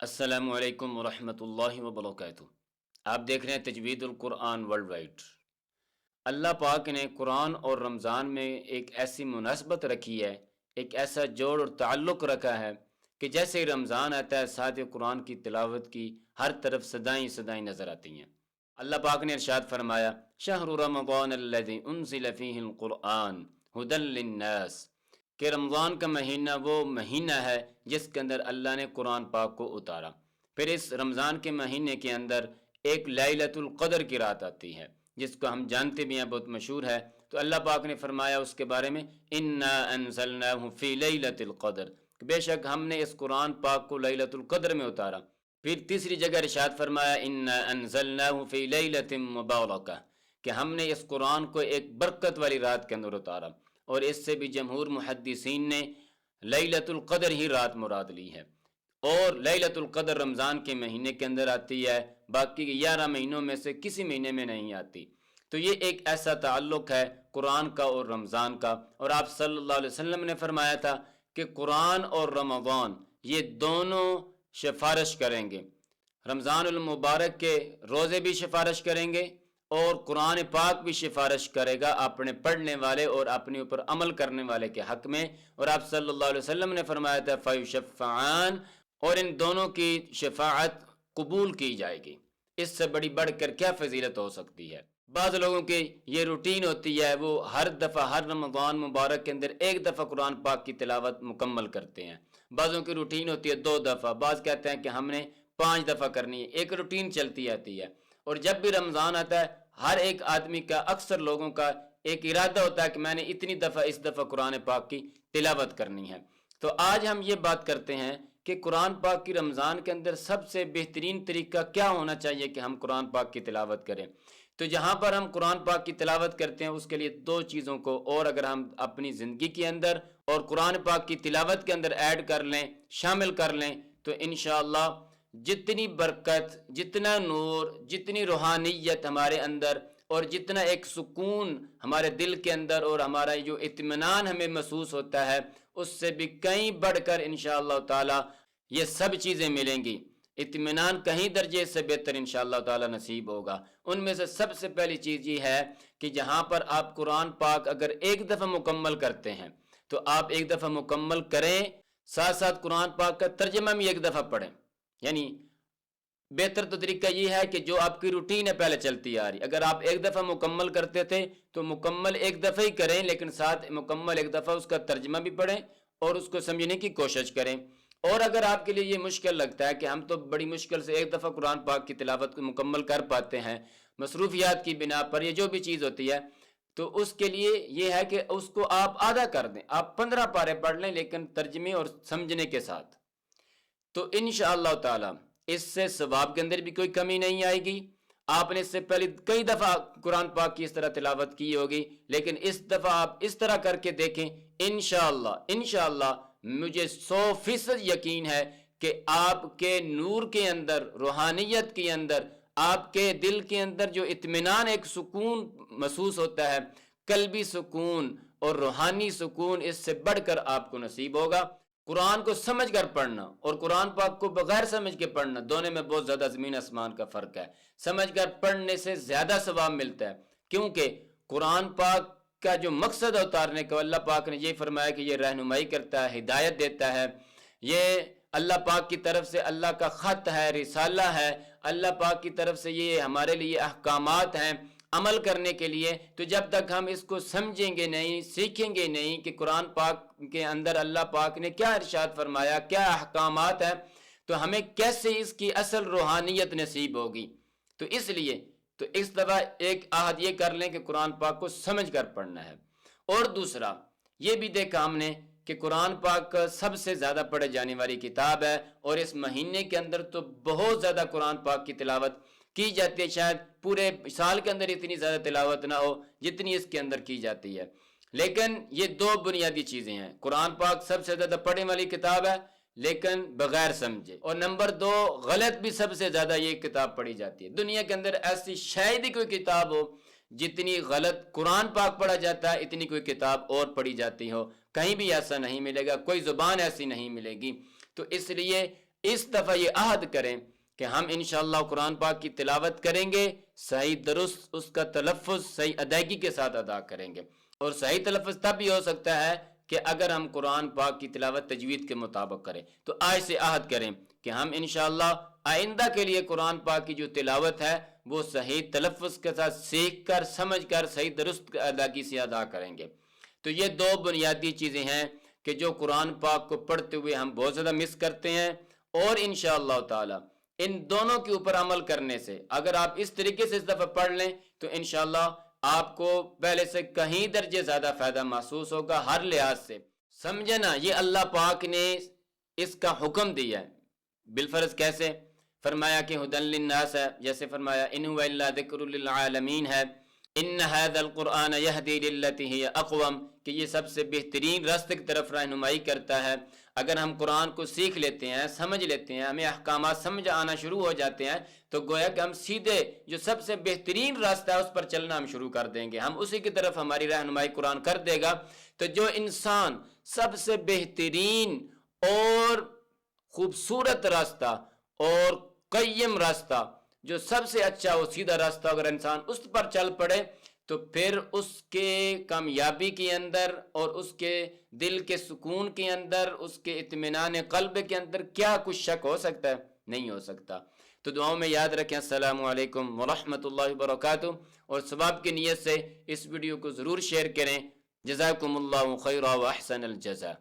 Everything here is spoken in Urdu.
السلام علیکم ورحمۃ اللہ وبرکاتہ۔ آپ دیکھ رہے ہیں تجوید القرآن ورلڈ وائڈ۔ اللہ پاک نے قرآن اور رمضان میں ایک ایسی مناسبت رکھی ہے، ایک ایسا جوڑ اور تعلق رکھا ہے کہ جیسے ہی رمضان آتا ہے ساتھ ہی قرآن کی تلاوت کی ہر طرف صدائیں صدائیں نظر آتی ہیں۔ اللہ پاک نے ارشاد فرمایا شہر رمضان الذی انزل فیہ القرآن ھدی للناس، کہ رمضان کا مہینہ وہ مہینہ ہے جس کے اندر اللہ نے قرآن پاک کو اتارا۔ پھر اس رمضان کے مہینے کے اندر ایک لیلۃ القدر کی رات آتی ہے جس کو ہم جانتے بھی ہیں، بہت مشہور ہے۔ تو اللہ پاک نے فرمایا اس کے بارے میں انا انزلناہ فی لیلۃ القدر، کہ بے شک ہم نے اس قرآن پاک کو لیلۃ القدر میں اتارا۔ پھر تیسری جگہ ارشاد فرمایا انا انزلناہ فی لیلۃ مبارکہ، کہ ہم نے اس قرآن کو ایک برکت والی رات کے اندر اتارا، اور اس سے بھی جمہور محدثین نے لیلۃ القدر ہی رات مراد لی ہے۔ اور لیلۃ القدر رمضان کے مہینے کے اندر آتی ہے، باقی 11 مہینوں میں سے کسی مہینے میں نہیں آتی۔ تو یہ ایک ایسا تعلق ہے قرآن کا اور رمضان کا، اور آپ صلی اللہ علیہ وسلم نے فرمایا تھا کہ قرآن اور رمضان یہ دونوں سفارش کریں گے۔ رمضان المبارک کے روزے بھی سفارش کریں گے اور قرآن پاک بھی سفارش کرے گا اپنے پڑھنے والے اور اپنے اوپر عمل کرنے والے کے حق میں۔ اور آپ صلی اللہ علیہ وسلم نے فرمایا تھا فیشفعان، اور ان دونوں کی شفاعت قبول کی جائے گی۔ اس سے بڑی بڑھ کر کیا فضیلت ہو سکتی ہے؟ بعض لوگوں کی یہ روٹین ہوتی ہے، وہ ہر دفعہ ہر رمضان مبارک کے اندر ایک دفعہ قرآن پاک کی تلاوت مکمل کرتے ہیں۔ بعضوں کی روٹین ہوتی ہے 2 دفعہ، بعض کہتے ہیں کہ ہم نے 5 دفعہ کرنی ہے، ایک روٹین چلتی آتی ہے۔ اور جب بھی رمضان آتا ہے ہر ایک آدمی کا، اکثر لوگوں کا ایک ارادہ ہوتا ہے کہ میں نے اتنی دفعہ اس دفعہ قرآن پاک کی تلاوت کرنی ہے۔ تو آج ہم یہ بات کرتے ہیں کہ قرآن پاک کی رمضان کے اندر سب سے بہترین طریقہ کیا ہونا چاہیے کہ ہم قرآن پاک کی تلاوت کریں۔ تو جہاں پر ہم قرآن پاک کی تلاوت کرتے ہیں اس کے لیے 2 چیزوں کو اور اگر ہم اپنی زندگی کے اندر اور قرآن پاک کی تلاوت کے اندر ایڈ کر لیں، شامل کر لیں، تو انشاءاللہ جتنی برکت، جتنا نور، جتنی روحانیت ہمارے اندر اور جتنا ایک سکون ہمارے دل کے اندر اور ہمارا جو اطمینان ہمیں محسوس ہوتا ہے، اس سے بھی کہیں بڑھ کر انشاءاللہ تعالی یہ سب چیزیں ملیں گی۔ اطمینان کہیں درجے سے بہتر انشاءاللہ تعالی نصیب ہوگا۔ ان میں سے سب سے پہلی چیز یہ ہے کہ جہاں پر آپ قرآن پاک اگر ایک دفعہ مکمل کرتے ہیں تو آپ ایک دفعہ مکمل کریں، ساتھ ساتھ قرآن پاک کا ترجمہ بھی ایک دفعہ پڑھیں۔ یعنی بہتر تو طریقہ یہ ہے کہ جو آپ کی روٹین ہے پہلے چلتی آ رہی، اگر آپ ایک دفعہ مکمل کرتے تھے تو مکمل ایک دفعہ ہی کریں، لیکن ساتھ مکمل ایک دفعہ اس کا ترجمہ بھی پڑھیں اور اس کو سمجھنے کی کوشش کریں۔ اور اگر آپ کے لیے یہ مشکل لگتا ہے کہ ہم تو بڑی مشکل سے ایک دفعہ قرآن پاک کی تلاوت کو مکمل کر پاتے ہیں مصروفیات کی بنا پر، یہ جو بھی چیز ہوتی ہے، تو اس کے لیے یہ ہے کہ اس کو آپ آدھا کر دیں، آپ 15 پارے پڑھ لیں لیکن ترجمے اور سمجھنے کے ساتھ، تو انشاءاللہ تعالی اس سے ثواب کے اندر بھی کوئی کمی نہیں آئے گی۔ آپ نے اس سے پہلے کئی دفعہ قرآن پاک کی اس طرح تلاوت کی ہوگی، لیکن اس دفعہ آپ اس طرح کر کے دیکھیں، انشاءاللہ مجھے 100% یقین ہے کہ آپ کے نور کے اندر، روحانیت کے اندر، آپ کے دل کے اندر جو اطمینان، ایک سکون محسوس ہوتا ہے، قلبی سکون اور روحانی سکون، اس سے بڑھ کر آپ کو نصیب ہوگا۔ قرآن کو سمجھ کر پڑھنا اور قرآن پاک کو بغیر سمجھ کے پڑھنا، دونوں میں بہت زیادہ زمین آسمان کا فرق ہے۔ سمجھ کر پڑھنے سے زیادہ ثواب ملتا ہے، کیونکہ قرآن پاک کا جو مقصد ہے اتارنے کا، اللہ پاک نے یہ فرمایا کہ یہ رہنمائی کرتا ہے، ہدایت دیتا ہے، یہ اللہ پاک کی طرف سے اللہ کا خط ہے، رسالہ ہے، اللہ پاک کی طرف سے یہ ہمارے لیے احکامات ہیں عمل کرنے کے لیے۔ تو جب تک ہم اس کو سمجھیں گے نہیں، سیکھیں گے نہیں کہ قرآن پاک کے اندر اللہ پاک نے کیا ارشاد فرمایا، کیا احکامات ہیں، تو ہمیں کیسے اس کی اصل روحانیت نصیب ہوگی۔ تو اس لیے تو اس دفعہ ایک عہد یہ کر لیں کہ قرآن پاک کو سمجھ کر پڑھنا ہے۔ اور دوسرا یہ بھی دیکھا ہم نے کہ قرآن پاک سب سے زیادہ پڑھے جانے والی کتاب ہے، اور اس مہینے کے اندر تو بہت زیادہ قرآن پاک کی تلاوت کی جاتی ہے، شاید پورے سال کے اندر اتنی زیادہ تلاوت نہ ہو جتنی اس کے اندر کی جاتی ہے۔ لیکن یہ 2 بنیادی چیزیں ہیں، قرآن پاک سب سے زیادہ پڑھنے والی کتاب ہے لیکن بغیر سمجھے، اور نمبر 2 غلط بھی سب سے زیادہ یہ کتاب پڑھی جاتی ہے۔ دنیا کے اندر ایسی شاید ہی کوئی کتاب ہو جتنی غلط قرآن پاک پڑھا جاتا ہے اتنی کوئی کتاب اور پڑھی جاتی ہو، کہیں بھی ایسا نہیں ملے گا، کوئی زبان ایسی نہیں ملے گی۔ تو اس لیے اس دفعہ یہ عہد کریں کہ ہم انشاءاللہ قرآن پاک کی تلاوت کریں گے، صحیح درست اس کا تلفظ صحیح ادائیگی کے ساتھ ادا کریں گے، اور صحیح تلفظ تب بھی ہو سکتا ہے کہ اگر ہم قرآن پاک کی تلاوت تجوید کے مطابق کریں۔ تو آج سے عہد کریں کہ ہم انشاءاللہ آئندہ کے لیے قرآن پاک کی جو تلاوت ہے وہ صحیح تلفظ کے ساتھ سیکھ کر سمجھ کر صحیح درست ادائیگی سے ادا کریں گے۔ تو یہ دو بنیادی چیزیں ہیں کہ جو قرآن پاک کو پڑھتے ہوئے ہم بہت زیادہ مس کرتے ہیں، اور انشاءاللہ تعالی ان دونوں کے اوپر عمل کرنے سے اگر آپ اس طریقے سے اس دفعہ پڑھ لیں تو انشاءاللہ آپ کو پہلے سے کہیں درجے زیادہ فائدہ محسوس ہوگا ہر لحاظ سے۔ سمجھے نا، یہ اللہ پاک نے اس کا حکم دیا ہے۔ بالفرض کیسے؟ فرمایا کہ ہدی للناس ہے، جیسے فرمایا ان هو الا ذکر للعالمین ہے، ان هذا القرآن یہدی للتی ہی اقوم، کہ یہ سب سے بہترین راستے کی طرف رہنمائی کرتا ہے۔ اگر ہم قرآن کو سیکھ لیتے ہیں، سمجھ لیتے ہیں، ہمیں احکامات سمجھ آنا شروع ہو جاتے ہیں، تو گویا کہ ہم سیدھے جو سب سے بہترین راستہ ہے اس پر چلنا ہم شروع کر دیں گے، ہم اسی کی طرف ہماری رہنمائی قرآن کر دے گا۔ تو جو انسان سب سے بہترین اور خوبصورت راستہ اور قیم راستہ، جو سب سے اچھا اور سیدھا راستہ اگر انسان اس پر چل پڑے تو پھر اس کے کامیابی کے اندر اور اس کے دل کے سکون کے اندر، اس کے اطمینان قلب کے اندر کیا کچھ شک ہو سکتا ہے؟ نہیں ہو سکتا۔ تو دعاؤں میں یاد رکھیں۔ السلام علیکم ورحمۃ اللہ وبرکاتہ، اور ثواب کی نیت سے اس ویڈیو کو ضرور شیئر کریں۔ جزاکم اللہ خیرا و احسن الجزا۔